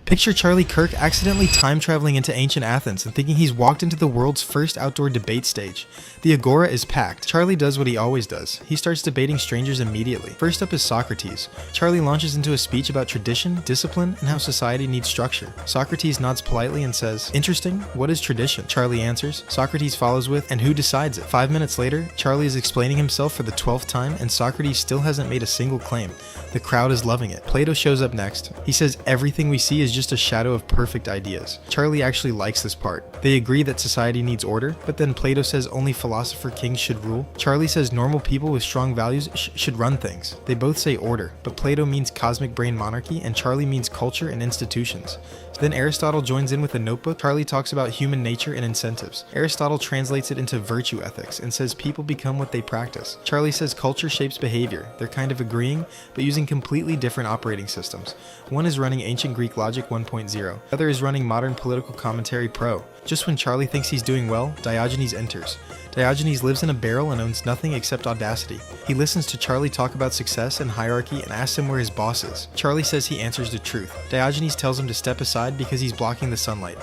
Picture Charlie Kirk accidentally time traveling into ancient Athens and thinking he's walked into the world's first outdoor debate stage. The agora is packed. Charlie does what he always does. He starts debating strangers immediately. First up is Socrates. Charlie launches into a speech about tradition, discipline, and how society needs structure. Socrates nods politely and says, "Interesting, what is tradition?" Charlie answers. Socrates follows with, "And who decides it?" 5 minutes later, Charlie is explaining himself for the 12th time and Socrates still hasn't made a single claim. The crowd is loving it. Plato shows up next. He says everything we see is just a shadow of perfect ideas. Charlie actually likes this part. They agree that society needs order, but then Plato says only philosopher kings should rule. Charlie says normal people with strong values should run things. They both say order, but Plato means cosmic brain monarchy and Charlie means culture and institutions. Then Aristotle joins in with a notebook. Charlie talks about human nature and incentives. Aristotle translates it into virtue ethics and says people become what they practice. Charlie says culture shapes behavior. They're kind of agreeing, but using completely different operating systems. One is running ancient Greek logic 1.0. The other is running modern political commentary pro. Just when Charlie thinks he's doing well, Diogenes enters. Diogenes lives in a barrel and owns nothing except audacity. He listens to Charlie talk about success and hierarchy and asks him where his boss is. Charlie says he answers the truth. Diogenes tells him to step aside because he's blocking the sunlight.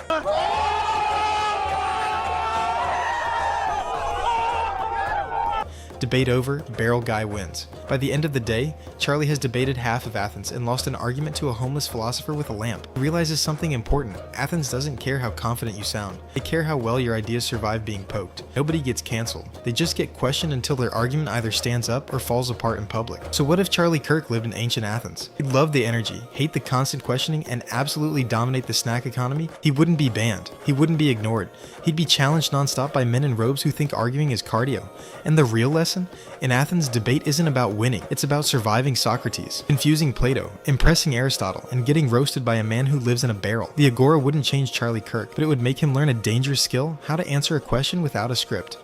Debate over, barrel guy wins. By the end of the day, Charlie has debated half of Athens and lost an argument to a homeless philosopher with a lamp. He realizes something important. Athens doesn't care how confident you sound. They care how well your ideas survive being poked. Nobody gets canceled. They just get questioned until their argument either stands up or falls apart in public. So what if Charlie Kirk lived in ancient Athens? He'd love the energy, hate the constant questioning, and absolutely dominate the snack economy. He wouldn't be banned. He wouldn't be ignored. He'd be challenged nonstop by men in robes who think arguing is cardio. And the real lesson? In Athens, debate isn't about winning, it's about surviving Socrates, confusing Plato, impressing Aristotle, and getting roasted by a man who lives in a barrel. The agora wouldn't change Charlie Kirk, but it would make him learn a dangerous skill: how to answer a question without a script.